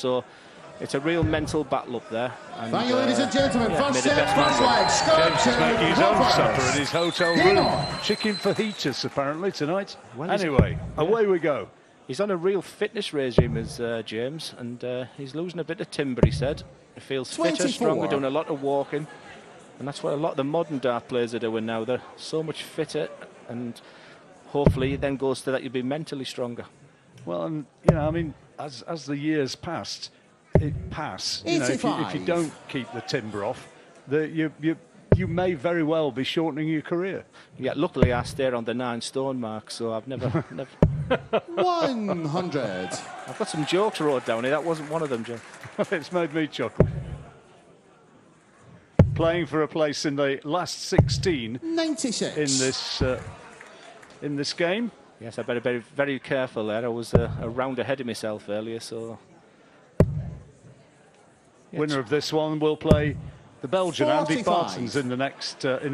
So it's a real mental battle up there. And, thank you, ladies and gentlemen. yeah, First set, first leg. James is making his own supper in his hotel room. Chicken fajitas, apparently, tonight. Well, anyway, away we go. He's on a real fitness regime, as James, and he's losing a bit of timber, he said. He feels fitter, stronger, doing a lot of walking. And that's what a lot of the modern dart players are doing now. They're so much fitter, and hopefully it then goes to that you'll be mentally stronger. Well, and, you know, I mean, as the years passed, you know, if you don't keep the timber off, you may very well be shortening your career. Yeah, luckily I stayed on the 9 stone mark, so I've never... 100. I've got some jokes wrote down here. That wasn't one of them, Jim. It's made me chuckle. Playing for a place in the last 16 96 in this game. Yes, I better be very careful there. I was a round ahead of myself earlier, so... Winner of this one will play the Belgian 45. Andy Bartens in the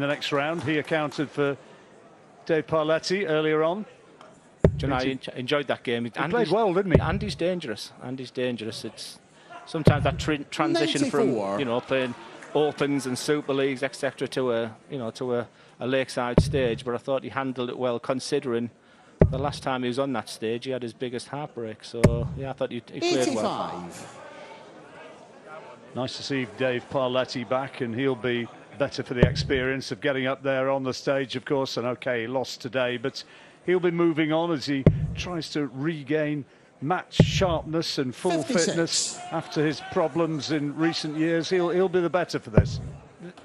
next round. He accounted for Dave Parletti earlier on. You know, I enjoyed that game. He played well, didn't he? Andy's dangerous. Andy's dangerous. It's sometimes that transition 94. from, you know, playing Opens and Super Leagues, etc., to a Lakeside stage. But I thought he handled it well, considering the last time he was on that stage, he had his biggest heartbreak. So yeah, I thought he played well. Nice to see Dave Parletti back, and he'll be better for the experience of getting up there on the stage, of course. And okay, he lost today, but he'll be moving on as he tries to regain match sharpness and full 56. fitness after his problems in recent years. He'll be the better for this.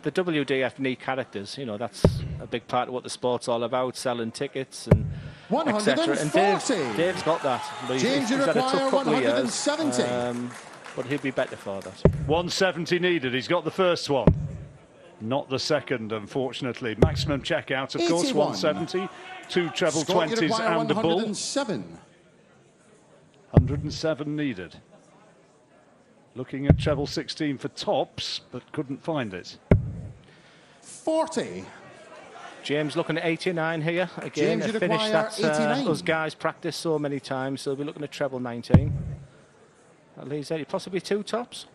The WDF need characters, you know, that's a big part of what the sport's all about, selling tickets and etc. And Dave's got that. But he's had a tough couple of years, but he'll be better for that. 170 needed. He's got the first one. Not the second, unfortunately. Maximum checkout, of 81. course, 170. 2 treble 20s and a bull. 107 needed. Looking at treble 16 for tops, but couldn't find it. 40. James looking at 89 here. Again, a finish that us guys practice so many times, so we'll be looking at treble 19. That leaves possibly 2 tops.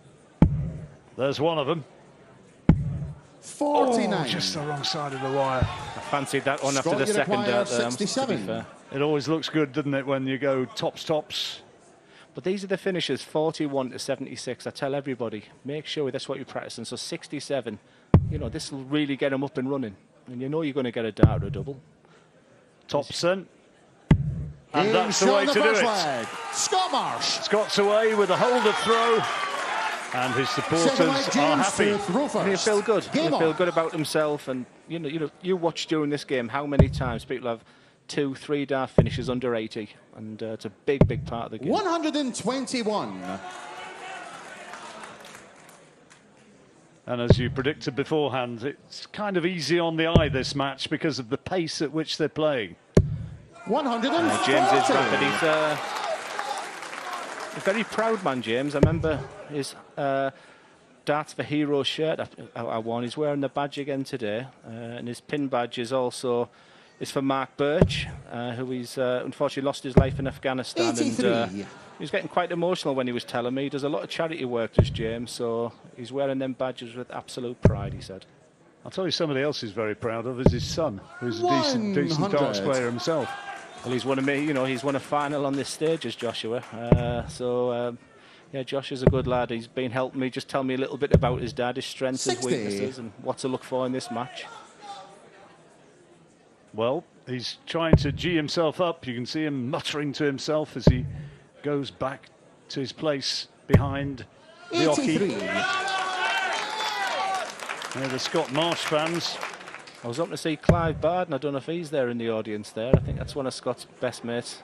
There's one of them. 49. Oh, just the wrong side of the wire. I fancied that one after the second dart. 67. It always looks good, doesn't it, when you go tops. But these are the finishes, 41 to 76. I tell everybody, make sure that's what you're practicing. So 67, you know, this will really get them up and running. And you know you're going to get a dart or a double. Tops then. And that's the way to do it. Scott Marsh. Scott's away with a holder throw. And his supporters are happy. You feel good. You feel good about himself. And, you watch during this game how many times people have 2, 3 dart finishes under 80. And it's a big, big part of the game. 121. And as you predicted beforehand, it's kind of easy on the eye, this match, because of the pace at which they're playing. 140. James is rapid. He's a very proud man, James. I remember his Darts for Heroes shirt I won. He's wearing the badge again today. And his pin badge is also for Mark Birch, who he's unfortunately lost his life in Afghanistan. 83. And he was getting quite emotional when he was telling me. He does a lot of charity work, this James, so he's wearing them badges with absolute pride, he said. I'll tell you somebody else he's very proud of is his son, who's a decent darts player himself. Well, he's won a final on this stage as Joshua. Yeah, Josh is a good lad. He's been helping me, just tell me a little bit about his dad, his strengths, 60. his weaknesses, and what to look for in this match. Well, he's trying to G himself up. You can see him muttering to himself as he goes back to his place behind the hockey. The Scott Marsh fans. I was up to see Clive Barden. I don't know if he's there in the audience there. I think that's one of Scott's best mates.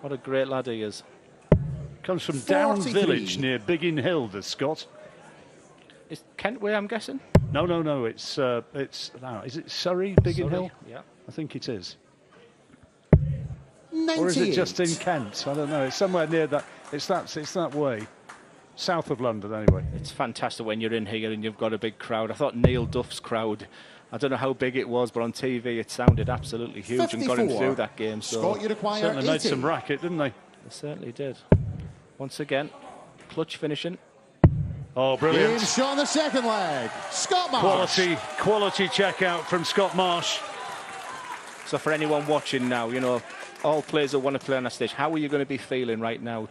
What a great lad he is. Comes from Down Village near Biggin Hill, does Scott. Is Kent way, I'm guessing? No. It's is it Surrey, Biggin Hill? Yeah. I think it is. 98. Or is it just in Kent? I don't know. It's somewhere near that. It's that way. South of London, anyway. It's fantastic when you're in here and you've got a big crowd. I thought Neil Duff's crowd, I don't know how big it was, but on TV it sounded absolutely huge 54. and got him through that game. So Scott, you require certainly 80. made some racket, didn't they? They certainly did. Once again, clutch finishing. Oh, brilliant. Game shot on the second leg. Scott Marsh. Quality check out from Scott Marsh. So for anyone watching now, you know, all players that want to play on that stage, how are you going to be feeling right now?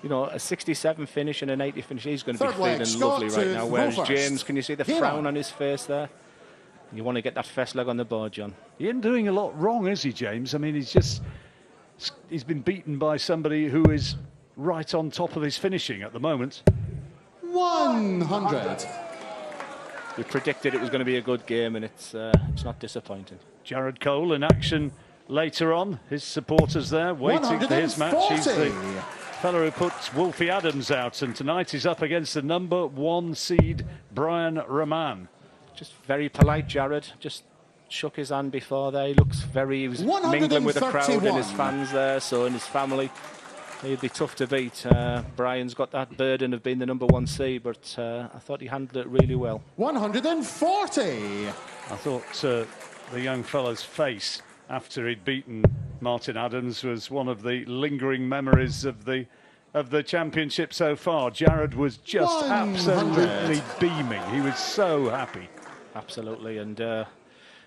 A 67 finish and an 80 finish, he's going to be feeling lovely right now. Whereas James, can you see the frown on his face there? You want to get that first leg on the board, John. He isn't doing a lot wrong, is he, James? I mean, he's been beaten by somebody who is right on top of his finishing at the moment. 100. We predicted it was going to be a good game, and it's not disappointing. Jared Cole in action later on. His supporters there waiting for his match. He's the fellow who puts Wolfie Adams out, and tonight he's up against the #1 seed Brian Rahman. Just very polite, Jared. Just shook his hand before there. He was mingling with the crowd and his fans there, so and his family. He'd be tough to beat. Brian's got that burden of being the #1 seed, but I thought he handled it really well. 140. I thought the young fella's face after he'd beaten Martin Adams was one of the lingering memories of the championship so far. Jared was just absolutely beaming. He was so happy. Absolutely, and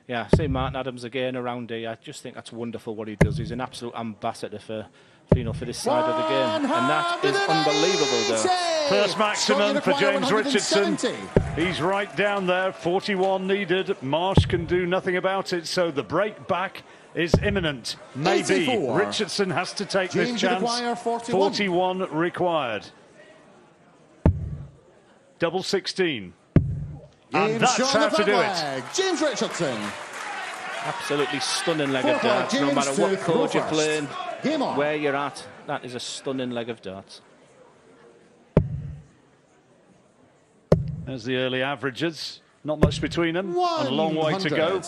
yeah, seeing Martin Adams again around here, I just think that's wonderful what he does. He's an absolute ambassador for this side of the game, and that is unbelievable though. First maximum for James Richardson. He's right down there, 41 needed. Marsh can do nothing about it, so the break back is imminent. Maybe 84. Richardson has to take James this chance. 41 required. Double 16. And that's how to do it. James Richardson. Absolutely stunning leg of darts, no matter what code you're playing, where you're at, that is a stunning leg of darts. There's the early averages, not much between them, and a long way to go.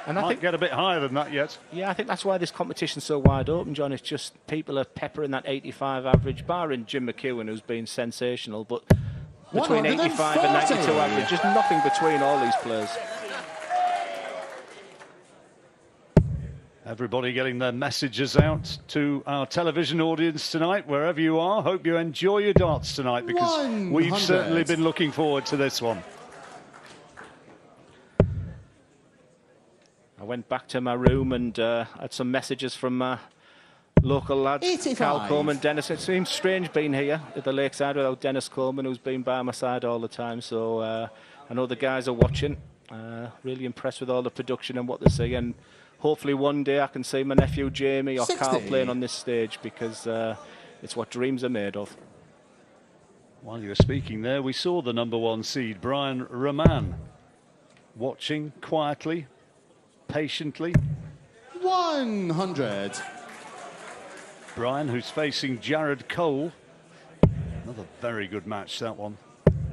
And I think get a bit higher than that yet. Yeah, I think that's why this competition's so wide open, John. It's just people are peppering that 85 average, barring Jim McEwen, who's been sensational, but between 85 and 92 average, just nothing between all these players. Everybody getting their messages out to our television audience tonight, wherever you are. Hope you enjoy your darts tonight, because we've certainly been looking forward to this one. I went back to my room and had some messages from my local lads, 85. Cal Coleman, Dennis. It seems strange being here at the Lakeside without Dennis Coleman, who's been by my side all the time. So I know the guys are watching. Really impressed with all the production and what they see. And hopefully one day I can see my nephew Jamie or 60. Carl playing on this stage, because it's what dreams are made of. While you were speaking there, we saw the #1 seed, Brian Rahman, watching quietly, patiently. 100. Brian, who's facing Jared Cole. Another very good match, that one.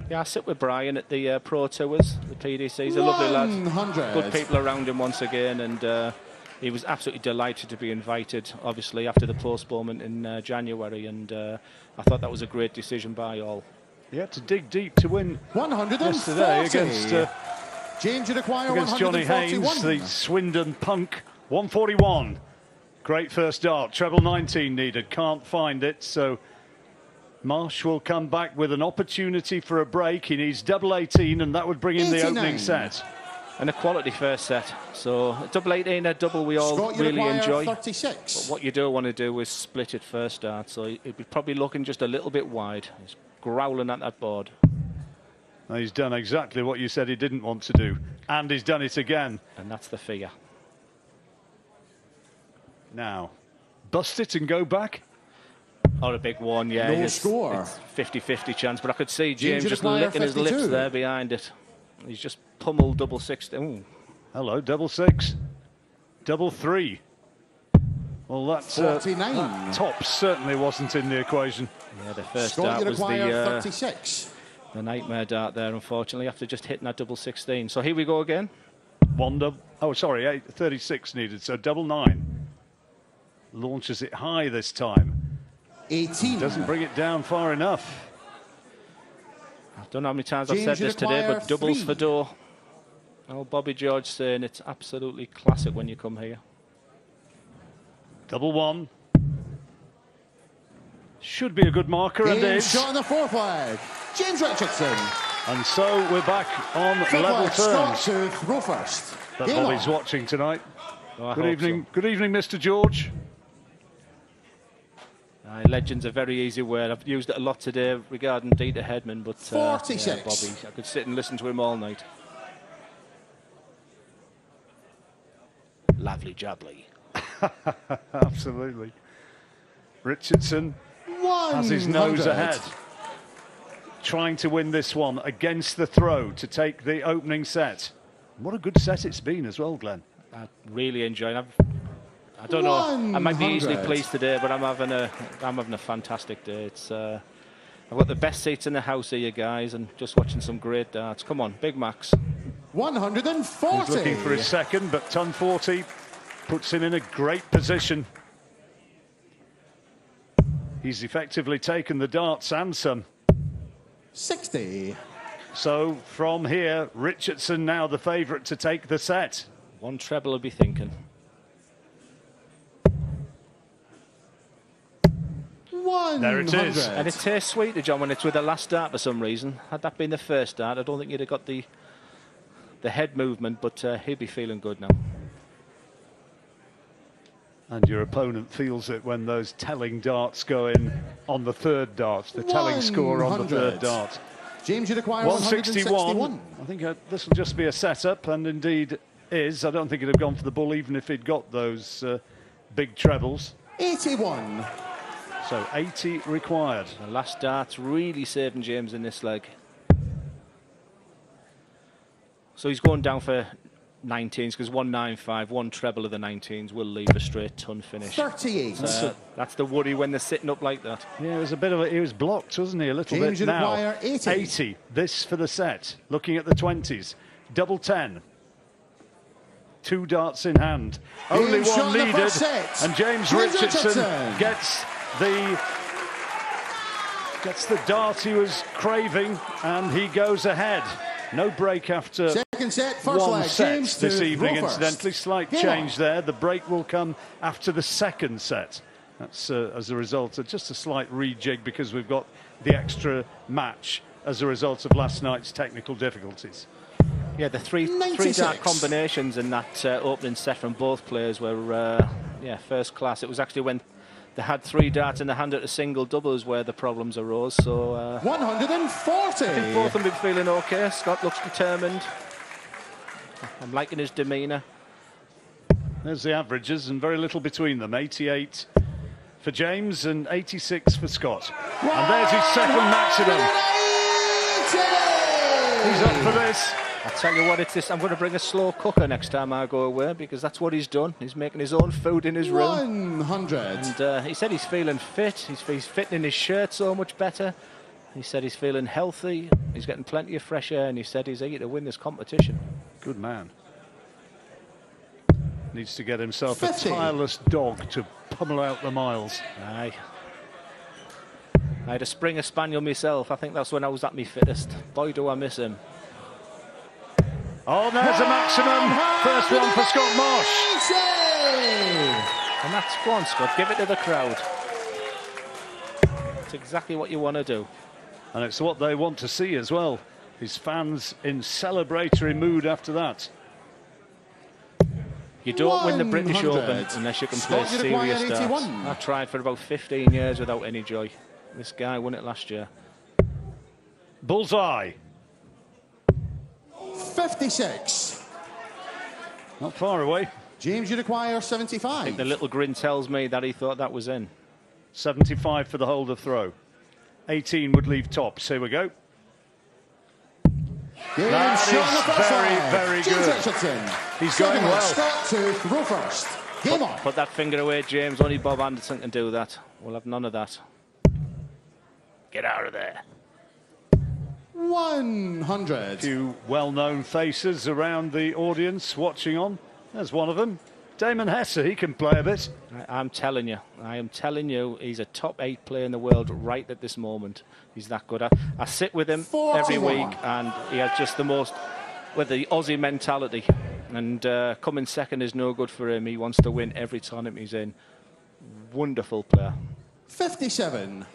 Yeah, I sit with Brian at the Pro Tours, the PDC. He's a lovely lad. 100. Good people around him once again, and he was absolutely delighted to be invited, obviously, after the postponement in January, and I thought that was a great decision by all. He had to dig deep to win 140. yesterday against James, you require Johnny Haynes, the Swindon punk. 141. Great first dart. Treble 19 needed. Can't find it. So Marsh will come back with an opportunity for a break. He needs double 18, and that would bring in the opening set. And a quality first set. So a double 18, a double we all Scott, really enjoy. 36. But what you don't want to do is split it first dart. So he'd be probably looking just a little bit wide. He's growling at that board. He's done exactly what you said he didn't want to do, and he's done it again. And that's the fear. Now, bust it and go back. Oh, a big one, yeah. No score. It's 50-50 chance, but I could see James James just licking his lips there behind it. He's just pummeled double 60. Ooh. Hello, double 6. Double 3. Well, that 49. top certainly wasn't in the equation. Yeah, the first Scott, dart was 36. the nightmare dart there, unfortunately, after just hitting that double 16. So here we go again. Oh, sorry, 36 needed, so double 9. Launches it high this time. 18. Doesn't bring it down far enough. I don't know how many times I've said this today, but doubles for door. Oh, Bobby George saying it's absolutely classic when you come here. Double 1. Should be a good marker, and Game is. shot on the fourth flag. James Richardson. And so we're back on Fifth level flag, Scott terms. to throw first. That Game Bobby's on. watching tonight. Oh, I Good hope evening, so. good evening, Mr. George. Legend's a very easy word. I've used it a lot today regarding Dieter Hedman, but 46. yeah, Bobby, I could sit and listen to him all night. Lovely jubbly. Absolutely. Richardson has his nose 100. ahead, trying to win this one against the throw to take the opening set. What a good set it's been as well, Glenn. I really enjoy it. I don't know. I might be easily 100. pleased today, but I'm having a fantastic day. It's I've got the best seats in the house here, you guys, and just watching some great darts. Come on, Big Max. 140. He's looking for his second, but ton 40 puts him in a great position. He's effectively taken the darts and some. 60. So from here, Richardson now the favourite to take the set. One treble will be thinking. 100. There it is. And it tastes sweeter, John, when it's with the last dart for some reason. Had that been the first dart, I don't think you'd have got the head movement, but he'll be feeling good now. And your opponent feels it when those telling darts go in on the third dart, the telling score on the 100. third dart. James, you require 161. 161. I think this will just be a setup, and indeed is. I don't think he'd have gone for the bull even if he'd got those big trebles. 81. So 80 required. The last dart's really saving James in this leg. So he's going down for 19s because 195, one treble of the 19s will leave a straight ton finish. 38. That's the worry when they're sitting up like that. Yeah, it was a bit of a, he was blocked, wasn't he? A little James, bit you now. require 80. 80. This for the set. Looking at the 20s. Double 10. Two darts in hand. Only shot one in the needed. first set. And James Richardson gets the dart he was craving, and he goes ahead. No break after Second set, first one leg. set James this to evening, throw first. incidentally. Slight Game change on. there. The break will come after the second set. That's as a result of just a slight rejig because we've got the extra match as a result of last night's technical difficulties. Yeah, the three 96. dart combinations in that opening set from both players were first class. It was actually when they had three darts in the hand at a single doubles where the problems arose. So 140. I think both of them been feeling okay. Scott looks determined. I'm liking his demeanour. There's the averages, and very little between them. 88 for James and 86 for Scott. And there's his second maximum. 180. He's up for this. I tell you what, it's this. I'm going to bring a slow cooker next time I go away because that's what he's done. He's making his own food in his room. 100. And he said he's feeling fit. He's fitting in his shirt so much better. He said he's feeling healthy. He's getting plenty of fresh air, and he said he's eager to win this competition. Good man. Needs to get himself 50. a tireless dog to pummel out the miles. Aye. I had a Springer Spaniel myself. I think that's when I was at my fittest. Boy, do I miss him. Oh, there's a maximum. First one for Scott Marsh. 80. And that's, go on, Scott, give it to the crowd. It's exactly what you want to do. And it's what they want to see as well. His fans in celebratory mood after that. You don't win the British 100. Open unless you can play Scott, you require serious darts. 81. I tried for about 15 years without any joy. This guy won it last year. Bullseye. 56. Not far away. James, you require I 75. think the little grin tells me that he thought that was in. 75 for the holder throw. 18 would leave tops. Here we go. Game That shot on the is first very, leg. very James good. Richardson. He's Second going leg, well. Scott to throw first. Game on. Put that finger away, James. Only Bob Anderson can do that. We'll have none of that. Get out of there. 100. Few well-known faces around the audience watching on. There's one of them. Damon Hesse, he can play a bit. I'm telling you, he's a top 8 player in the world right at this moment. He's that good. I sit with him every 41. week, and he has just the most, with the Aussie mentality. And coming second is no good for him. He wants to win every tournament he's in. Wonderful player. 57.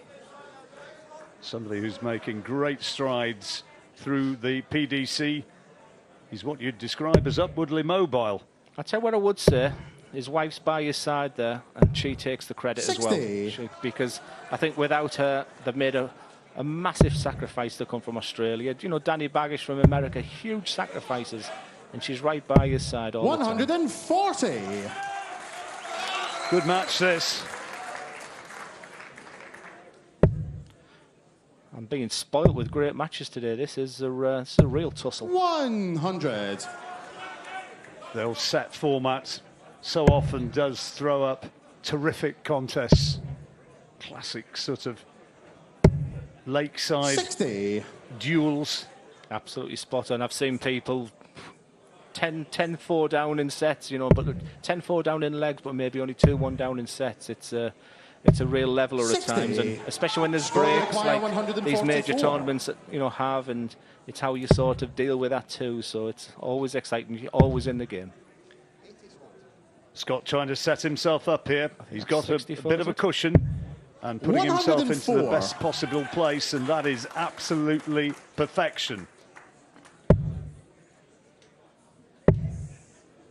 Somebody who's making great strides through the PDC. He's what you'd describe as upwardly mobile. I'll tell you what I would say. His wife's by his side there, and she takes the credit 60. as well. Because I think without her, they've made a massive sacrifice to come from Australia. You know, Danny Baggish from America, huge sacrifices, and she's right by his side all 140. the time. Good match, this. I'm being spoilt with great matches today. This is a real tussle. 100. The old set format so often does throw up terrific contests. Classic sort of Lakeside 60. duels. Absolutely spot on. I've seen people 10-4 down in sets, you know, but 10-4 down in legs, but maybe only 2-1 down in sets. It's a real leveler 60. at times, and especially when there's Score breaks require like these major 144. tournaments, you know, have, and it's how you sort of deal with that too. So it's always exciting. You're always in the game. Scott trying to set himself up here. He's got a 64, bit of a cushion and putting himself into the 104. best possible place, and that is absolutely perfection.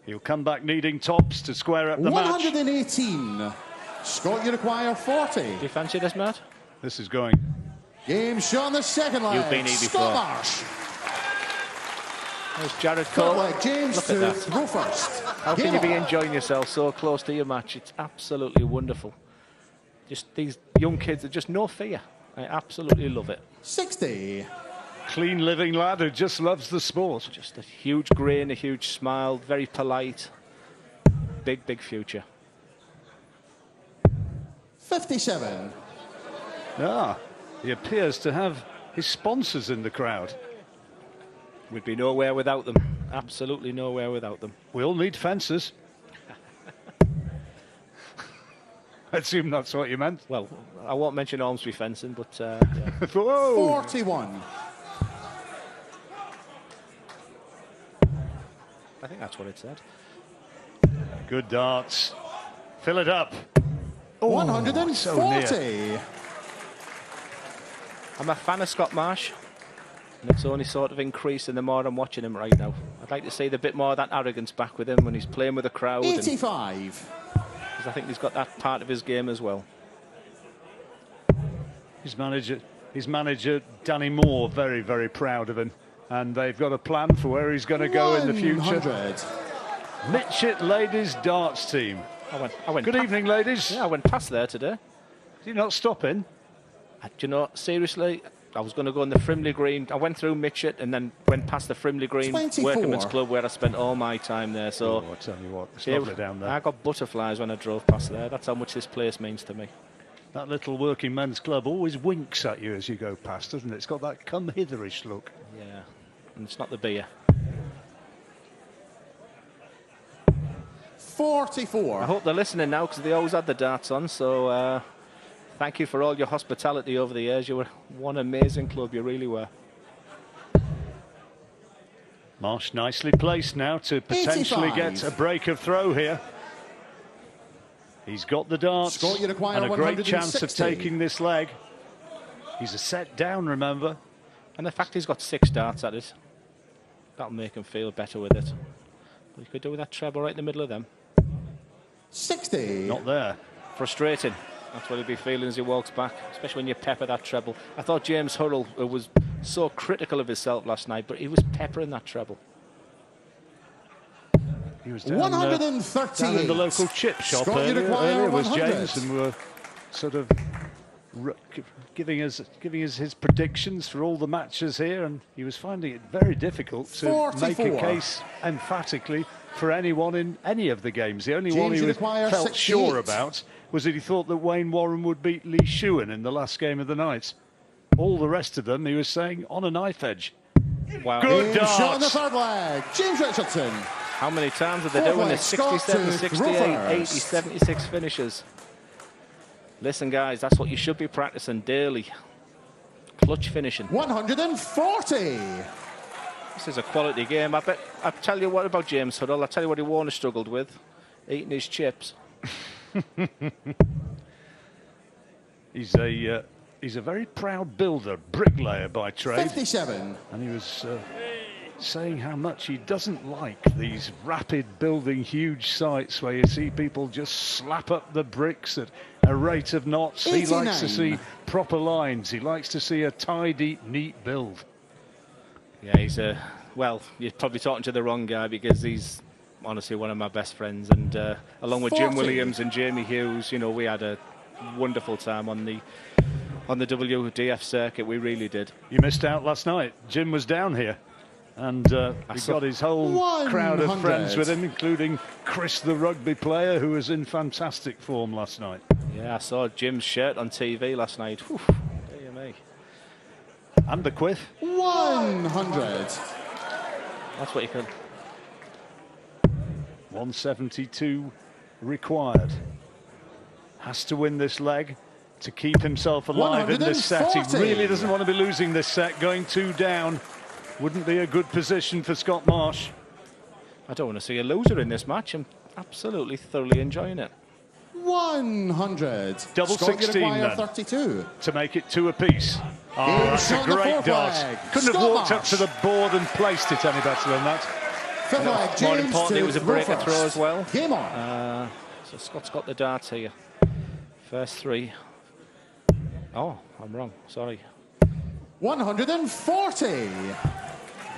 He'll come back needing tops to square up the match. 118. Scott, you require 40. Do you fancy this, Matt? This is going. Game shot on the second leg. You've been here before. Scott Marsh. There's Jared Third Cole. leg, James Look to at that. go first. How can Game you be on. enjoying yourself so close to your match? It's absolutely wonderful. Just these young kids, are just no fear. I absolutely love it. 60. Clean living lad who just loves the sport. Just a huge grin, a huge smile, very polite. Big, big future. 57. Ah, he appears to have his sponsors in the crowd. We'd be nowhere without them. Absolutely nowhere without them. We all need fences. I assume that's what you meant. Well, I won't mention Ormsby fencing, but yeah. Whoa. 41. I think that's what it said. Good darts. Fill it up. 140. so near. I'm a fan of Scott Marsh, and it's only sort of increasing the more I'm watching him right now. I'd like to see the bit more of that arrogance back with him when he's playing with the crowd. 85. Because I think he's got that part of his game as well. His manager, Danny Moore, very, very proud of him. And they've got a plan for where he's going to go in the future. 100. Mitchett Ladies Darts Team. I went Good evening, ladies. Yeah, I went past there today. Did you not stop in? Do you know, seriously, I was going to go on the Frimley Green. I went through Mitchett and then went past the Frimley Green 24. Workman's Club where I spent all my time there. So I tell you what, it's lovely down there. I got butterflies when I drove past there. That's how much this place means to me. That little working men's club always winks at you as you go past, doesn't it? It's got that come hitherish look. Yeah, and it's not the beer. 44. I hope they're listening now because they always had the darts on. So thank you for all your hospitality over the years. You were one amazing club. You really were. Marsh nicely placed now to potentially 85. get a break of throw here. He's got the darts Scott, you require and a great chance of 160. taking this leg. He's a set down, remember. And the fact he's got 6 darts at it, that'll make him feel better with it. But he could do with that treble right in the middle of them. 60. Not there. Frustrating. That's what he'll be feeling as he walks back, especially when you pepper that treble. I thought James Hurrell was so critical of himself last night, but he was peppering that treble. He was down, 138. down in the local chip shop Scott, you require earlier was 100. James, and we were sort of giving us his predictions for all the matches here, and he was finding it very difficult to 44. make a case emphatically for anyone in any of the games. The only James, one he you require felt 68. sure about was that he thought that Wayne Warren would beat Lee Shewan in the last game of the night. All the rest of them, he was saying, on a knife edge. Wow. Good Game shot on the darts. third leg. James Richardson. How many times are they Fourth doing leg, this? Scott 67, to 68, throw 80, first. 76 finishes. Listen, guys, that's what you should be practicing daily. Clutch finishing. 140. This is a quality game. I tell you what about James Hurrell. I'll tell you what he won't have struggled with. Eating his chips. He's a very proud builder, bricklayer by trade. 57. And he was saying how much he doesn't like these rapid building huge sites where you see people just slap up the bricks at a rate of knots. 89. He likes to see proper lines. He likes to see a tidy, neat build. Yeah, he's well, you're probably talking to the wrong guy, because he's honestly one of my best friends, and along with 40. Jim Williams and Jamie Hughes, you know, we had a wonderful time on the WDF circuit. We really did. You missed out last night. Jim was down here, and he got his whole 100. crowd of friends with him, including Chris, the rugby player, who was in fantastic form last night. Yeah, I saw Jim's shirt on TV last night. Whew, dear me. And the quiff. 100. That's what you can. 172 required. Has to win this leg to keep himself alive in this set. He 140. really doesn't want to be losing this set. Going 2 down wouldn't be a good position for Scott Marsh. I don't want to see a loser in this match. I'm absolutely thoroughly enjoying it. 100. Double Scott, you 16 require then. 32. To make it 2 apiece. Oh, Game that's a shot on the great fourth dart. leg. Couldn't have Scott walked up Marsh. to the board and placed it any better than that. Fifth leg, More James importantly, to it was a breaker first. throw as well. Game on. So Scott's got the darts here. First 3. Oh, I'm wrong. Sorry. 140.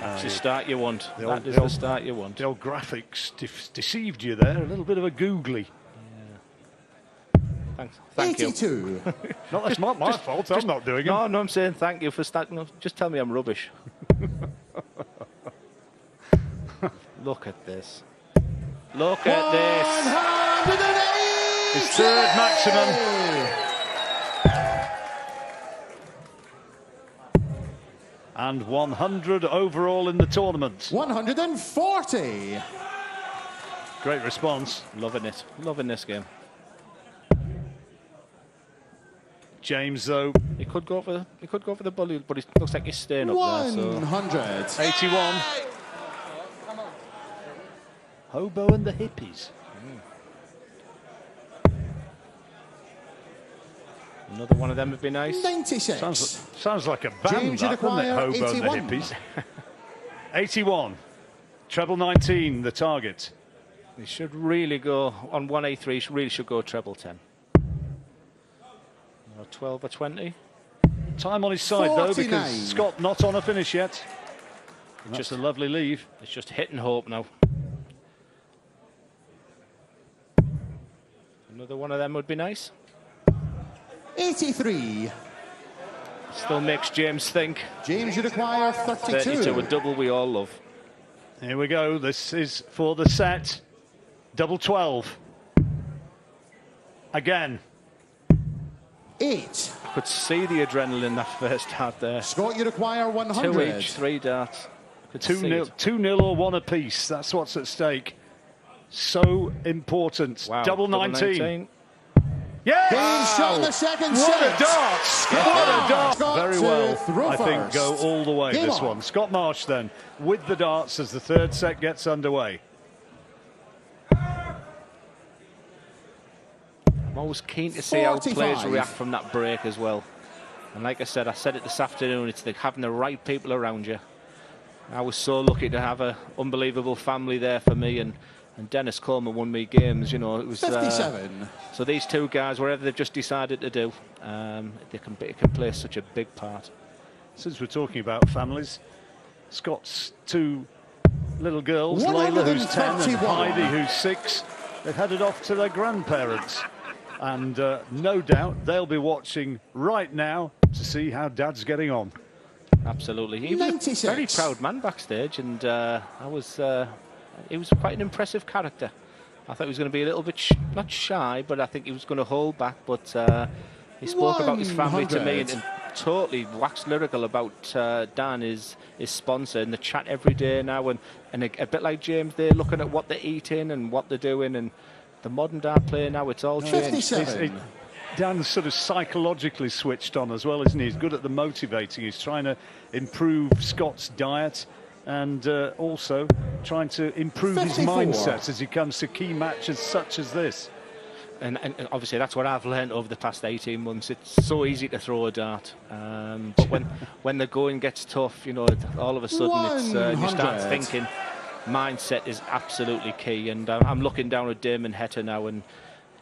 That's the start you want. The old- That is the the old- start you want. The old graphics deceived you there. A little bit of a googly. Thanks. Thank you. 82. No, that's not my fault. I'm not doing it. No, I'm saying thank you for starting. Just tell me I'm rubbish. Look at this. Look at this. 180. His third maximum. And 100 overall in the tournament. 140. Great response. Loving it. Loving this game. James, though, He could go for the bully, but it looks like he's staying up there. So 100. 81. Hobo and the hippies. another one of them would be nice. 96. Sounds like a band, James, that, you doesn't it? require Hobo 81. and the hippies. 81. Treble 19, the target. He should really go on 183. He really should go treble 10. Or 12 or 20. Time on his side, though, 49. because Scott not on a finish yet. And just a lovely leave. It's just hit and hope now. Another one of them would be nice. 83. Still makes James think. James, you require 32. 32, a double we all love. Here we go. This is for the set. Double 12. Again. 8. I could see the adrenaline in that first dart there. Scott, you require 100. 2 each, 3 darts. Could see 2-0 it. 2-0 or 1 apiece. That's what's at stake. So important. Wow, Double 19. Yeah! Game shot in the second What set. a dart! Scott What a dart! Scott Very to well. throw I think first. go all the way, Game this on. one. Scott Marsh then, with the darts as the third set gets underway. I'm always keen to see how players 45. react from that break as well. And like I said it this afternoon, it's having the right people around you. I was so lucky to have an unbelievable family there for me, and Dennis Coleman won me games, you know. It was 57. so these two guys, whatever they've just decided to do, they can play such a big part. Since we're talking about families, Scott's 2 little girls, Layla, who's 10, and 131. Heidi, who's 6, they've headed off to their grandparents. And no doubt they'll be watching right now to see how Dad's getting on. Absolutely. He was 96. a very proud man backstage, and he was quite an impressive character. I thought he was going to be a little bit, not shy, but I think he was going to hold back. But he spoke about his family to me, 100. and totally waxed lyrical about Dan, his sponsor, in the chat every day now. And a bit like James, they're looking at what they're eating and what they're doing. And the modern dad player now, it's all changed. 57. Dan's sort of psychologically switched on as well, isn't he? He's good at the motivating. He's trying to improve Scott's diet and also trying to improve his 54. mindset as he comes to key matches such as this. And obviously that's what I've learned over the past 18 months. It's so easy to throw a dart, but when the going gets tough, you know, all of a sudden it's you start thinking. Mindset is absolutely key, and I'm looking down at Damon Heta now, and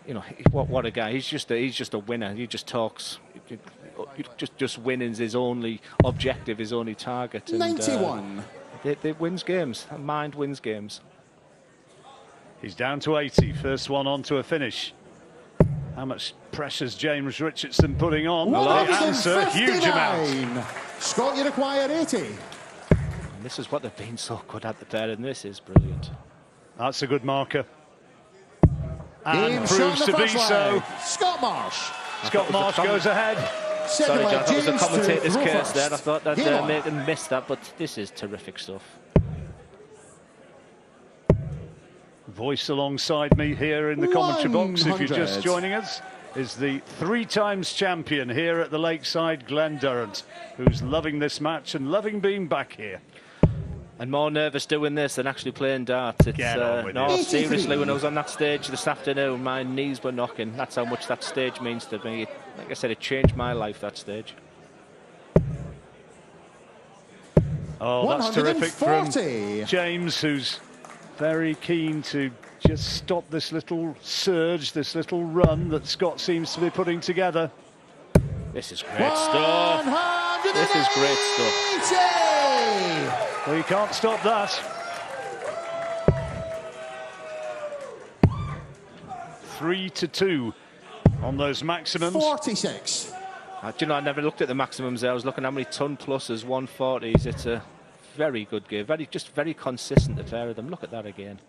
you know what a guy. He's just a winner. He just talks. Just winning's his only objective, his only target. And, 91. It wins games. Mind wins games. He's down to 80. First one on to a finish. How much pressure's James Richardson putting on? Well, the answer, huge amount. Scott, you require 80. And this is what they've been so good at, the pair, and this is brilliant. That's a good marker. And Game proves to be so. Scott Marsh. Scott Marsh goes ahead. Sorry, John, that was the commentator's curse there. I thought that made him miss that, but this is terrific stuff. Voice alongside me here in the commentary box, if you're just joining us, is the 3 times champion here at the Lakeside, Glenn Durrant, who's loving this match and loving being back here. And more nervous doing this than actually playing darts. It's, no, 83. seriously, when I was on that stage this afternoon, my knees were knocking. That's how much that stage means to me. Like I said, it changed my life, that stage. Oh, that's terrific from James, who's very keen to just stop this little surge, this little run that Scott seems to be putting together. This is great stuff. This is great stuff. Well, you can't stop that. 3-2 on those maximums. 46. Do you know, I never looked at the maximums there. I was looking at how many ton pluses, 140s. It's a very good game. Very consistent, the pair of them. Look at that again.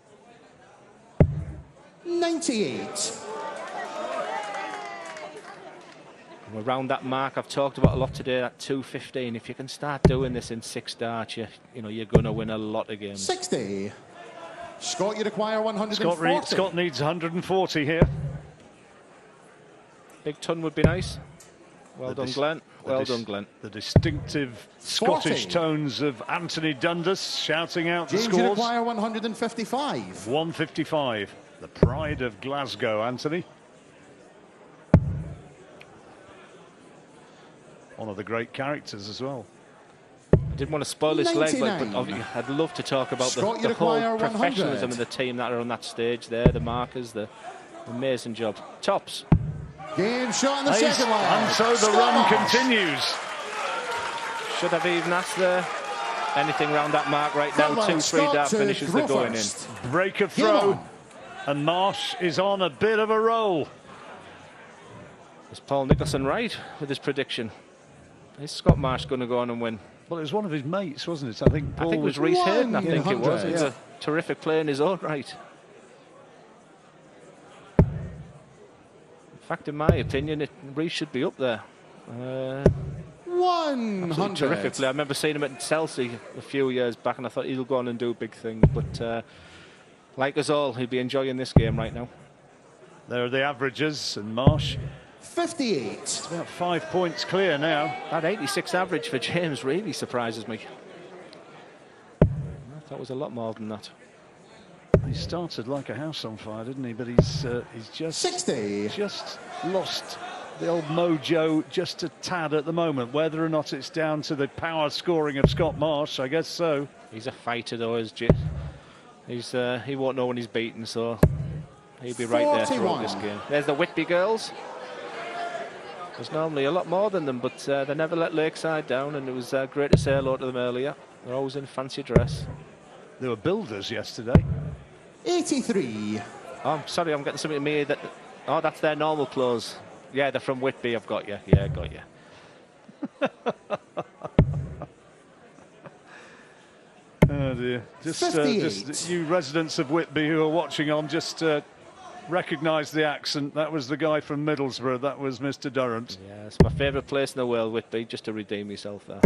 98. We're around that mark I've talked about a lot today, at 215. If you can start doing this in 6 darts, you know you're going to win a lot of games. 60. Scott, you require 140. Scott needs 140 here. Big ton would be nice. Well done, Glenn. Well done, Glenn. The distinctive Scottish tones of Anthony Dundas shouting out the James, scores. you require 155. 155. The pride of Glasgow, Anthony. One of the great characters as well. I didn't want to spoil this leg, but I'd love to talk about the whole professionalism of the team that are on that stage there, the markers, the amazing job. Tops. Game shot in the second line. And so the run continues. Should have even asked there. Anything round that mark right now. 2-3 dart finishes, they're going in. Break of throw. And Marsh is on a bit of a roll. Is Paul Nicholson right with his prediction? Is Scott Marsh going to go on and win? Well, it was one of his mates, wasn't it? I think it was Rhys Hayden, I think it was. He's a terrific player in his own right. In fact, in my opinion, Rhys should be up there. 100. Terrific player. I remember seeing him at Chelsea a few years back, and I thought he'll go on and do big things. But like us all, he'll be enjoying this game right now. There are the averages, and Marsh 58. It's about 5 points clear now. That 86 average for James really surprises me. I thought it was a lot more than that. He started like a house on fire, didn't he? But he's just 60. Just lost the old mojo just a tad at the moment. Whether or not it's down to the power scoring of Scott Marsh, I guess so. He's a fighter though, he won't know when he's beaten, so he'll be right there throughout this game. There's the Whitby girls. There's normally a lot more than them, but they never let Lakeside down, and it was great to say hello to them earlier. They're always in fancy dress. They were builders yesterday. 83. Oh, I'm sorry, I'm getting something to me that... Oh, that's their normal clothes. Yeah, they're from Whitby, I've got you. Yeah, got you. Oh, dear. Just you residents of Whitby who are watching on, just... recognise the accent. That was the guy from Middlesbrough. That was Mr. Durrant. Yeah, it's my favourite place in the world, Whitby, just to redeem myself there.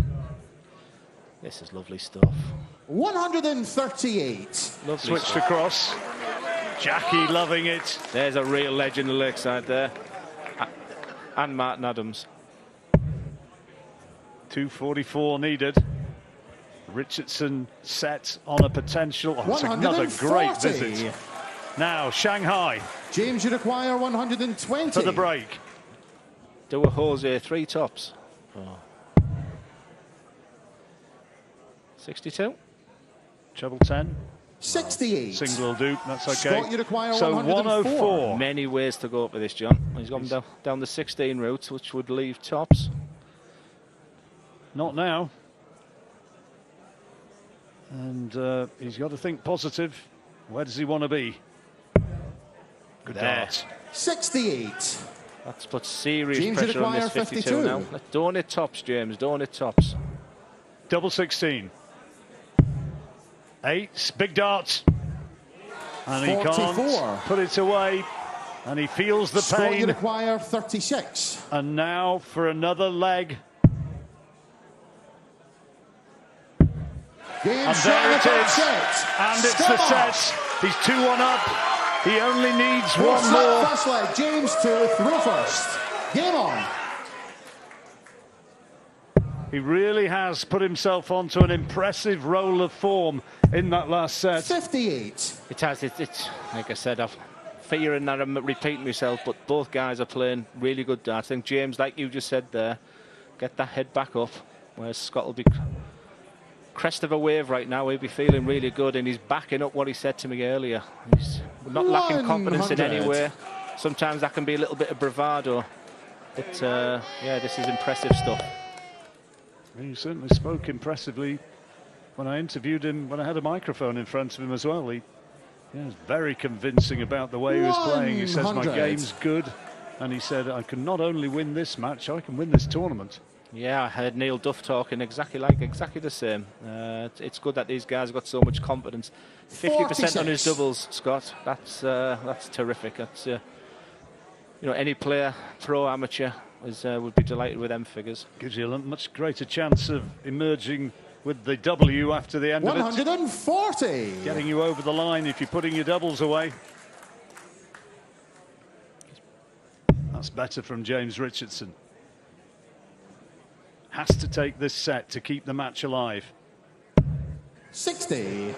This is lovely stuff. 138. Lovely switched stuff. Across. Jackie loving it. There's a real legend of Lakeside there. And Martin Adams. 244 needed. Richardson set on a potential. Oh, it's another great visit. Now, Shanghai. James, you require 120. For the break. Do a Jose 3 tops. Oh. 62. Treble 10. 68. Single will do, that's okay. Scott, you require so 104. Many ways to go up with this, John. He's gone down the 16 route, which would leave tops. Not now. And he's got to think positive. Where does he want to be? Good dart. 68. That's put serious James, pressure on this 52 now. Don't hit tops, James. Don't hit tops. Double 16. 8. Big dart. And he 44. can't put it away. And he feels the Scott, you pain. require 36. And now for another leg. Game, And shot, there it the is. set. And it's Scott the Marsh. set. He's 2-1 up. He only needs First one more. First leg, James to throw first. Game on. He really has put himself onto an impressive roll of form in that last set. 58. It has. It's like I said, I'm fearing that I'm repeating myself, but both guys are playing really good darts. I think James, like you just said there, get that head back up, whereas Scott will be crest of a wave right now. He'll be feeling really good, and he's backing up what he said to me earlier. He's not lacking confidence in any way. Sometimes that can be a little bit of bravado, but yeah, this is impressive stuff. He certainly spoke impressively when I interviewed him, when I had a microphone in front of him as well. He was very convincing about the way he was playing. He says, my game's good. And he said, I can not only win this match, I can win this tournament. Yeah, I heard Neil Duff talking exactly the same. It's good that these guys have got so much confidence. 50% on his doubles, Scott. That's terrific. That's you know, any player, pro, amateur, would be delighted with them figures. Gives you a much greater chance of emerging with the W after the end 140. of it. Getting you over the line if you're putting your doubles away. That's better from James Richardson. Has to take this set to keep the match alive. 60.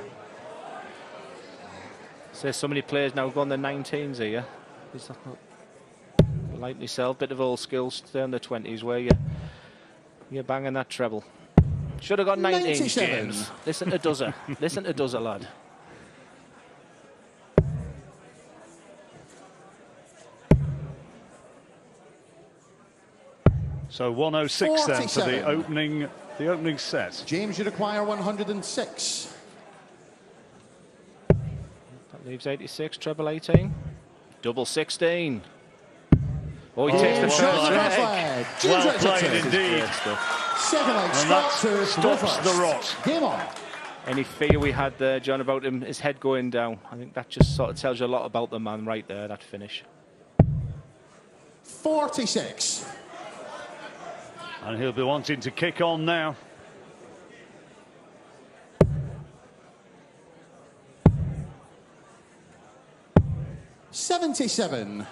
So many players now go on the 19s here. Is that not like myself? Bit of old skills, stay on the 20s where you're banging that treble. Should have got 19s, James. Listen to Duzzer. Listen to Duzzer, lad. So 106 then for the opening set. James, you require 106. That leaves 86, treble 18, double 16. Oh, he takes the first leg. Well played indeed. Second leg, And Scott to that stops the rot. Game on. Any fear we had there, John, about his head going down, I think that just sort of tells you a lot about the man right there, that finish. 46. And he'll be wanting to kick on now. $77.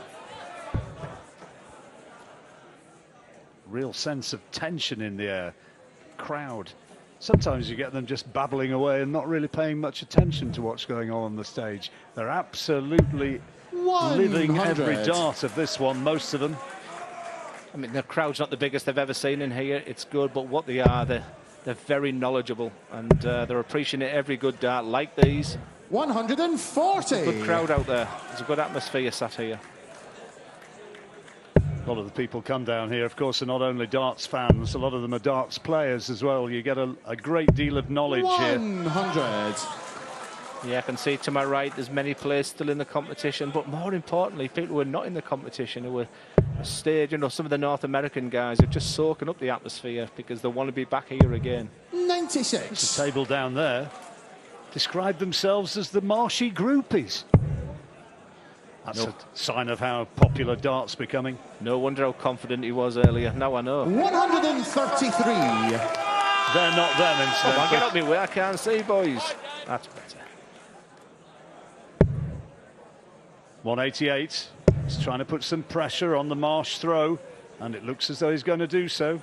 Real sense of tension in the air. Crowd. Sometimes you get them just babbling away and not really paying much attention to what's going on the stage. They're absolutely living every dart of this one, most of them. I mean, the crowd's not the biggest they've ever seen in here. It's good, but what they are, they're very knowledgeable, and they're appreciating every good dart like these. 140. There's a good crowd out there. There's a good atmosphere sat here. A lot of the people come down here, of course, are not only darts fans, a lot of them are darts players as well. You get a great deal of knowledge 100. Yeah, I can see to my right there's many players still in the competition, but more importantly, people who are not in the competition, who are stage, you know, some of the North American guys are just soaking up the atmosphere because they want to be back here again. 96. The table down there describe themselves as the Marshy groupies. That's a sign of how popular dart's becoming. No wonder how confident he was earlier. Now I know. 133. They're not them, instead. Come on, get up me way, I can't see, boys. That's better. 188. He's trying to put some pressure on the Marsh throw, and it looks as though he's going to do so.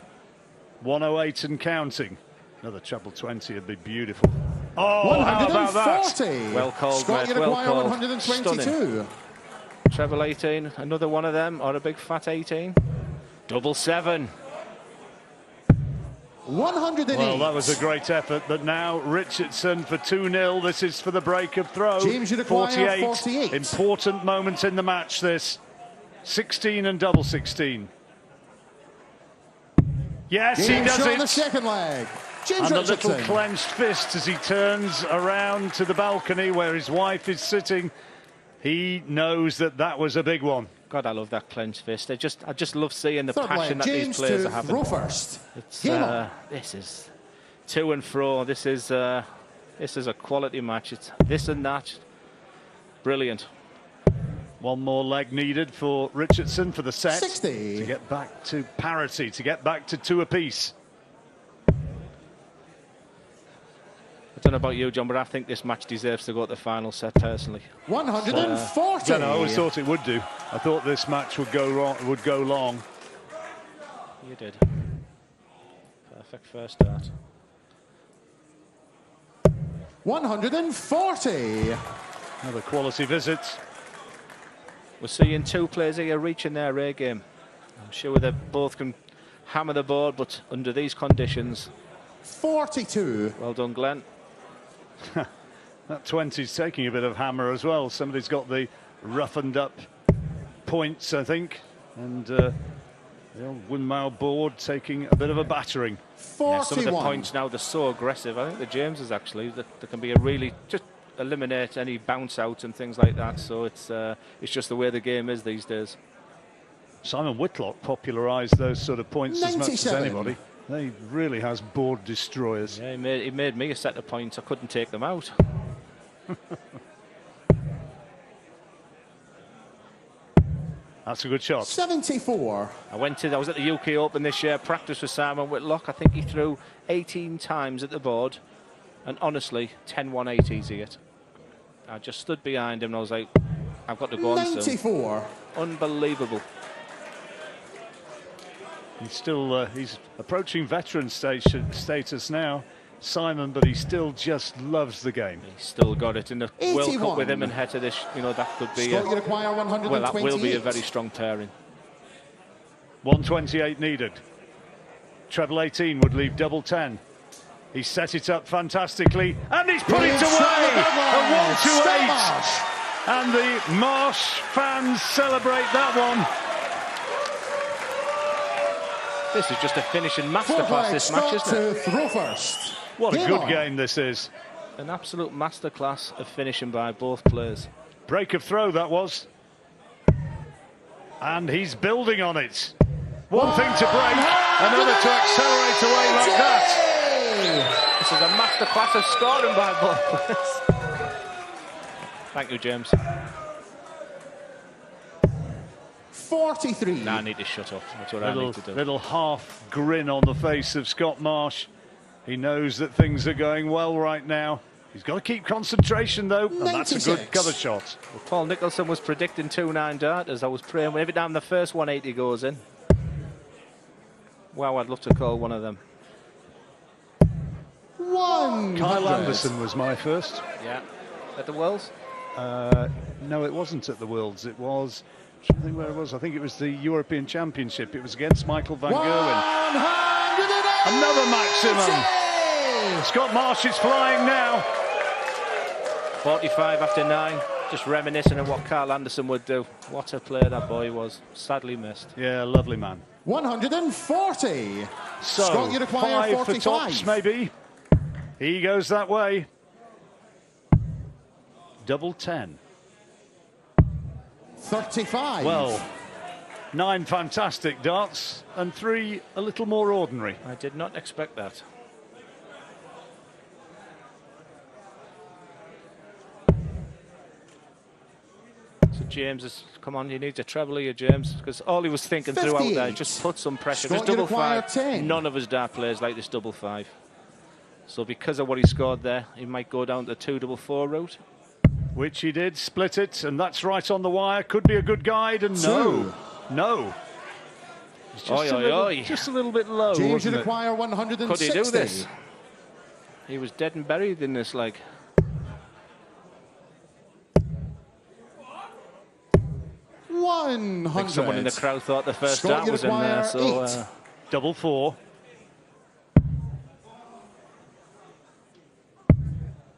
108 and counting. Another treble 20 would be beautiful. Oh, how about that? Well called, Scott, mate. you Well require called. 122. Treble 18, another one of them, or a big fat 18. Double 7. 108. Well, that was a great effort, but now Richardson for 2-0. This is for the break of throw. James, you require 48. Important moment in the match, this. 16 and double 16. Yes, James he does it. The second leg. James and Richardson. the little clenched fist as he turns around to the balcony where his wife is sitting. He knows that that was a big one. God, I love that clenched fist. I just love seeing the Third passion leg. that James these players are having. First. It's, this is to and fro. This is a quality match. It's this and that. Brilliant. One more leg needed for Richardson for the set 60. to get back to parity, to get back to 2 apiece. I don't know about you, John, but I think this match deserves to go to the final set personally. 140. I always thought it would do. I thought this match would go long. You did. Perfect first start. 140. Another quality visit. We're seeing 2 players here reaching their A game. I'm sure they both can hammer the board, but under these conditions. 42. Well done, Glenn. That 20's taking a bit of hammer as well. Somebody's got the roughened up points, I think. And the old windmill board taking a bit of a battering. 41. Yeah, some of the points now, they're so aggressive. I think the Jameses actually, that can be a really, just eliminate any bounce outs and things like that. So it's just the way the game is these days. Simon Whitlock popularised those sort of points 97. as much as anybody. He really has board destroyers. Yeah, he made me a set of points. I couldn't take them out. That's a good shot. 74. I was at the UK Open this year, practice with Simon Whitlock. I think he threw 18 times at the board, and honestly, 10-180s he hit. I just stood behind him and I was like, I've got to go on soon. 94. Unbelievable. He's approaching veteran status now, Simon, but he still just loves the game. He's still got it in the 81. World Cup with him and Heta. This, that could be well, that will be a very strong pairing. 128 needed. Treble 18 would leave double 10. He set it up fantastically, and he's put it away. A 1-2-8, and the Marsh fans celebrate that one. This is just a finishing masterclass, this match, isn't it? Throw first. What a good game this is. An absolute masterclass of finishing by both players. Break of throw, that was. And he's building on it. One thing to break, another to accelerate away like that. This is a masterclass of scoring by both players. Thank you, James. 43. Nah, I need to shut up. That's what I need to do. Little half grin on the face of Scott Marsh. He knows that things are going well right now. He's got to keep concentration though, and 96. that's a good cover shot. Well, Paul Nicholson was predicting 2-9 darters. I was praying every time the first 180 goes in. Wow, I'd love to call one of them. Kyle Anderson was my first. Yeah. At the Worlds? No, it wasn't at the Worlds. It was, I don't think where it was. I think it was the European Championship. It was against Michael van Gerwen. Another maximum. Scott Marsh is flying now. 45 after 9. Just reminiscing of what Kyle Anderson would do. What a player that boy was. Sadly missed. Yeah, lovely man. 140. So, Scott, you require 5 for tops, maybe. He goes that way. Double 10. 35. Well, 9 fantastic darts and 3 a little more ordinary. I did not expect that. So James is, come on, you need to treble here, James, because all he was thinking throughout there, just put some pressure. Scott, Just double 5. 10. None of us dart players like this double 5. So because of what he scored there, he might go down the 2-4 route. Which he did, split it, and that's right on the wire. Could be a good guide, and no. It's just a little bit low. James, you require 160. Could he do this? He was dead and buried in this leg. 100. I think someone in the crowd thought the first Scott, dart was in there, so... double 4.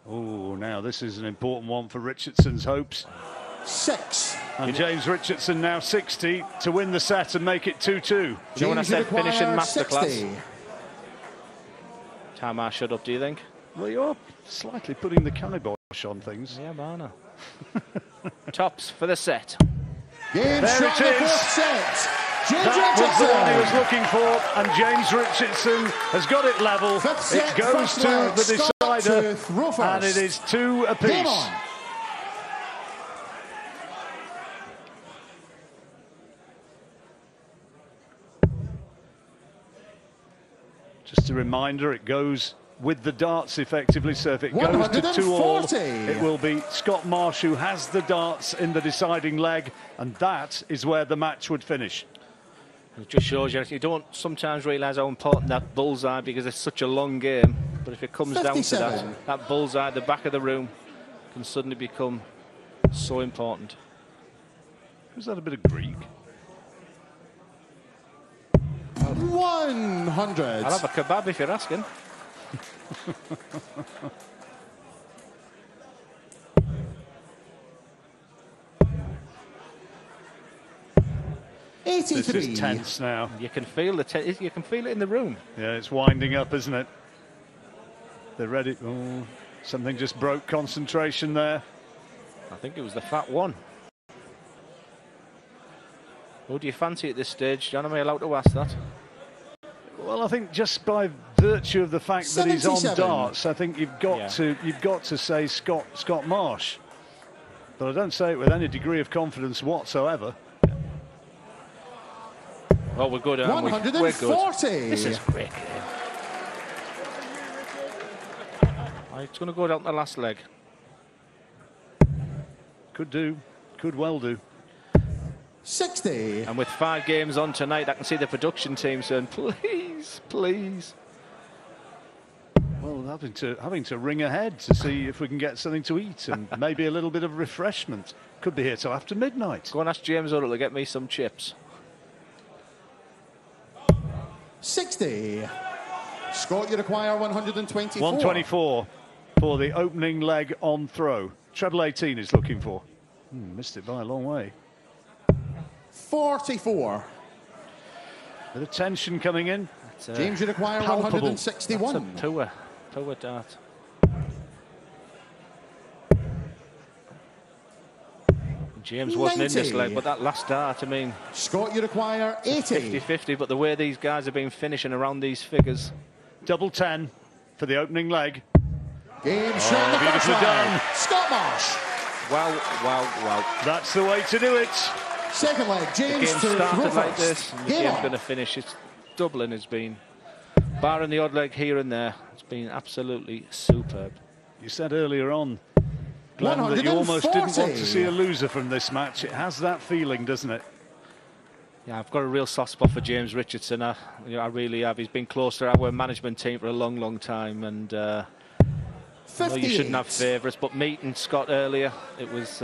Oh, now this is an important one for Richardson's hopes. 6. And James Richardson now 60 to win the set and make it 2-2. You know when I said finishing masterclass? 60. Time I shut up, do you think? Well, you're slightly putting the kibosh on things. Yeah, man. Tops for the set. Game There shot it the is. fourth set. James That was the one he was Richardson. looking for, and James Richardson has got it level. Fifth set, It goes first to leg. the Scott decider, to throw first. and it is 2 Game apiece. on. Just a reminder, it goes with the darts effectively, so if it goes to 2-all, 140. it will be Scott Marsh who has the darts in the deciding leg, and that is where the match would finish. It just shows you don't sometimes realise how important that bullseye, because it's such a long game. But if it comes down to 57. that bullseye at the back of the room can suddenly become so important. Was that a bit of Greek? 100. I'll have a kebab if you're asking. This 83. is tense now. You can feel you can feel it in the room. Yeah, it's winding up, isn't it? They're ready. Oh, something just broke concentration there. I think it was the fat one. Who do you fancy at this stage, John? Am I allowed to ask that? Well, I think just by virtue of the fact that he's on 77. darts, I think you've got to say Scott Marsh. But I don't say it with any degree of confidence whatsoever. Well, we're good, aren't we? We're good. 140. This is a great game. It's going to go down the last leg. Could do, could well do. 60. And with 5 games on tonight, I can see the production team saying, please, please. Well, having to ring ahead to see if we can get something to eat and maybe a little bit of refreshment. Could be here till after midnight. Go and ask James Huddle to get me some chips. 60. Scott, you require 124. 124 for the opening leg on throw. Treble 18 is looking for. Missed it by a long way. 44. Bit of tension coming in. James, you require palpable. 161. That's a power dart. James wasn't 90. in this leg, but that last dart, I mean, Scott, you require 80. 50-50, but the way these guys have been finishing around these figures. Double 10 for the opening leg. Game shot the first beautifully leg. done. Scott Marsh. Wow, wow, wow. That's the way to do it. Second leg, The James game to started throw like first. this, and the Game game's on. going to finish. It's Dublin has been, barring the odd leg here and there, it's been absolutely superb. You said earlier on, Glenn, that you almost didn't want to see a loser from this match. It has that feeling, doesn't it? Yeah, I've got a real soft spot for James Richardson. I really have. He's been close to our management team for a long, long time, and I know you shouldn't have favourites, but meeting Scott earlier, it was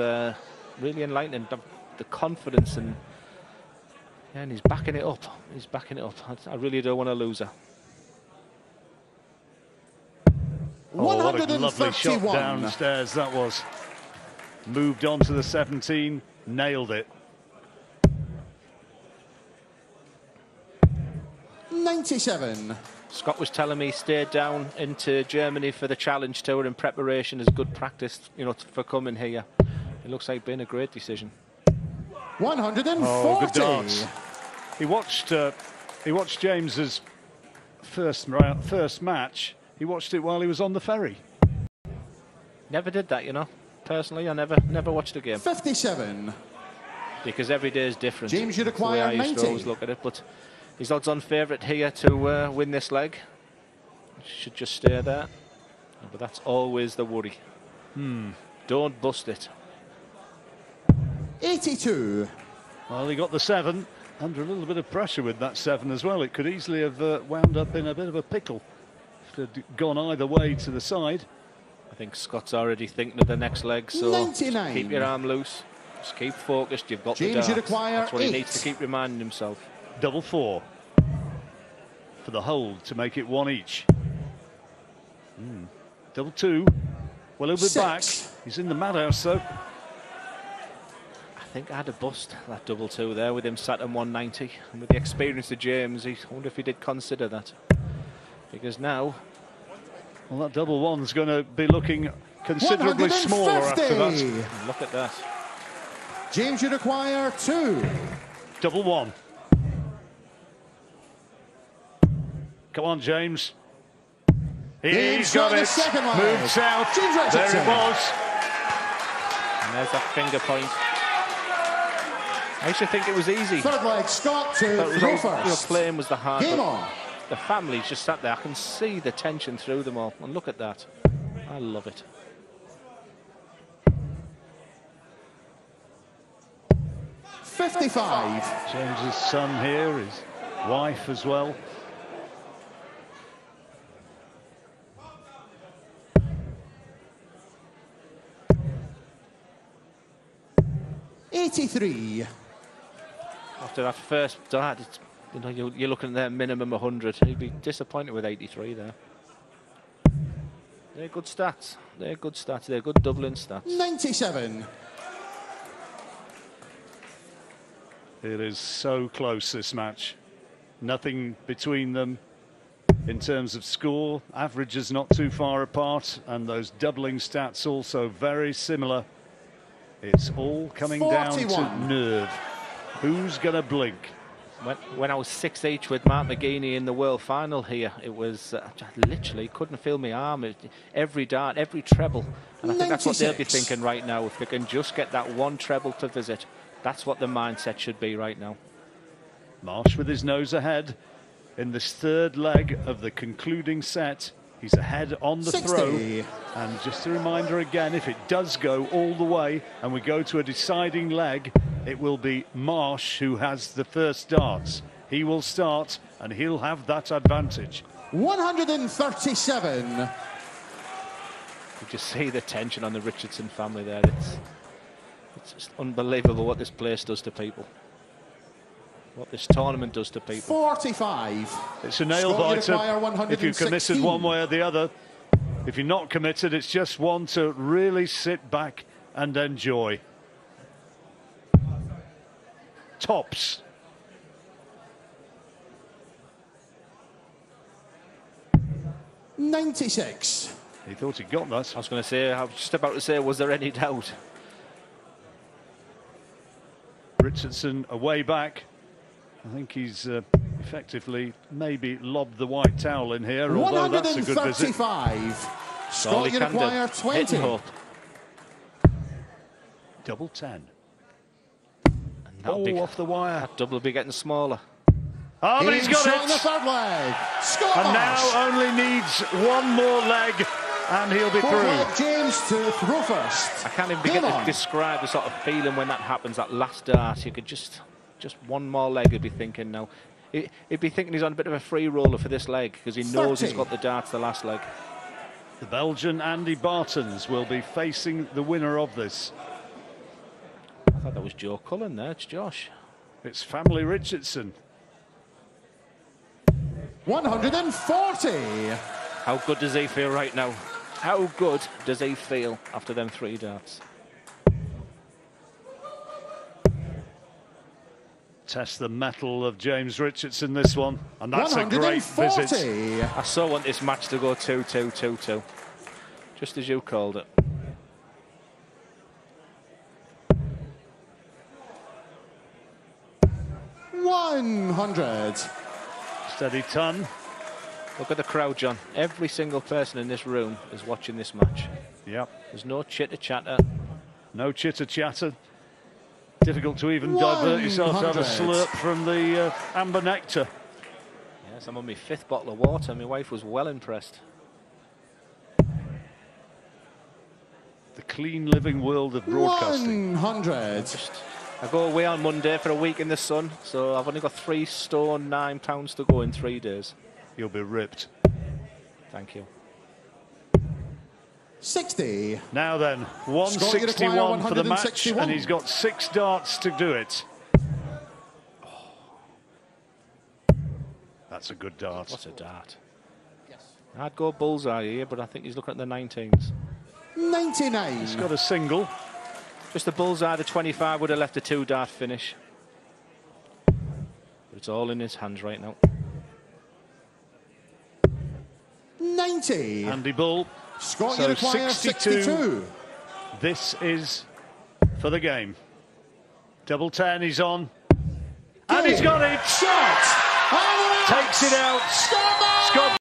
really enlightening. The confidence and he's backing it up. He's backing it up. I really don't want to lose her. Oh, what a lovely shot downstairs that was. Moved on to the 17, nailed it. 97. Scott was telling me he stayed down into Germany for the Challenge Tour in preparation as good practice, for coming here. It looks like being a great decision. 140. Oh, good dance. He watched James's first match. He watched it while he was on the ferry. Never did that, Personally, I never watched a game. 57. Because every day is different. James, you That's the way require I used 90. to always look at it. But he's odds-on favourite here to win this leg. Should just stay there. But that's always the worry. Don't bust it. 82. Well, he got the 7 under a little bit of pressure with that 7 as well. It could easily have wound up in a bit of a pickle if it had gone either way to the side. I think Scott's already thinking of the next leg, so 99. keep your arm loose. Just keep focused. You've got James, the you darts. require That's what he 8. needs to keep reminding himself. Double 4 for the hold to make it 1 each. Double 2. Well, he'll be 6. back. He's in the madhouse, though. I think I had a bust that double 2 there with him sat on 190, and with the experience of James, I wonder if he did consider that, because now, well, that double 1's going to be looking considerably smaller after that. Look at that. James, you require 2. Double 1. Come on, James. He's got it. Moves out. There it was. And there's that finger point. I used to think it was easy. Third leg, Scott to throw first. Playing was the hard. Game on. The family's just sat there. I can see the tension through them all. And look at that. I love it. $55. James's son here, his wife as well. $83. After that first dart, you know, you're looking at their minimum 100. He'd be disappointed with 83 there. They're good stats. They're good stats. They're good doubling stats. 97. It is so close, this match. Nothing between them in terms of score. Averages not too far apart, and those doubling stats also very similar. It's all coming 41. down to nerve. Who's going to blink? When I was 6 each with Mark McGeaney in the world final here, it was I literally couldn't feel my arm. Every dart, every treble, and I think that's what they'll be thinking right now. If they can just get that one treble to visit, that's what the mindset should be right now. Marsh with his nose ahead in this third leg of the concluding set. He's ahead on the 60. throw. And just a reminder again, if it does go all the way and we go to a deciding leg, it will be Marsh who has the first darts. He will start and he'll have that advantage. 137. You just see the tension on the Richardson family there. It's just unbelievable what this place does to people. What this tournament does to people. 45. It's a nail biter if you're committed one way or the other. If you're not committed, it's just one to really sit back and enjoy. Tops. $96. He thought he got that. I was going to say, I was just about to say, was there any doubt? Richardson away back. I think he's effectively maybe lobbed the white towel in here, although that's a good visit. 135. Scott, you require 20. Double 10. And off the wire. That double will be getting smaller. Oh, but he's got it. On the third leg. Scott and Marsh. now only needs one more leg, and he'll be through. James to throw first. I can't even begin to describe the sort of feeling when that happens, that last dart. You could just one more leg, he'd be thinking now. He'd be thinking he's on a bit of a free roller for this leg, because he knows 30. he's got the darts the last leg. The Belgian Andy Bartons will be facing the winner of this. I thought that was Joe Cullen there. It's Josh. It's family Richardson. 140. How good does he feel right now? How good does he feel after them 3 darts? Test the mettle of James Richardson, this one, and that's a great visit. I so want this match to go 2-2, 2-2, just as you called it. $100. Steady ton. Look at the crowd, John. Every single person in this room is watching this match. Yep. There's no chitter-chatter. No chitter-chatter. Difficult to even divert yourself to have a slurp from the amber nectar. Yes, I'm on my 5th bottle of water. My wife was well impressed. The clean living world of broadcasting. 100. I go away on Monday for a week in the sun, so I've only got 3 stone 9 pounds to go in 3 days. You'll be ripped. Thank you. 60. Now then, Scott, you require 161 for the match, 161. and he's got 6 darts to do it. That's a good dart. What a dart. I'd go bullseye here, but I think he's looking at the 19s. 99. He's got a single. Just the bullseye, the 25 would have left a 2-dart finish. But it's all in his hands right now. 90. Andy Bull. Scott, So you require 62. This is for the game. Double 10, he's on. And he's got it! Shot! Takes it out. Scott! Scott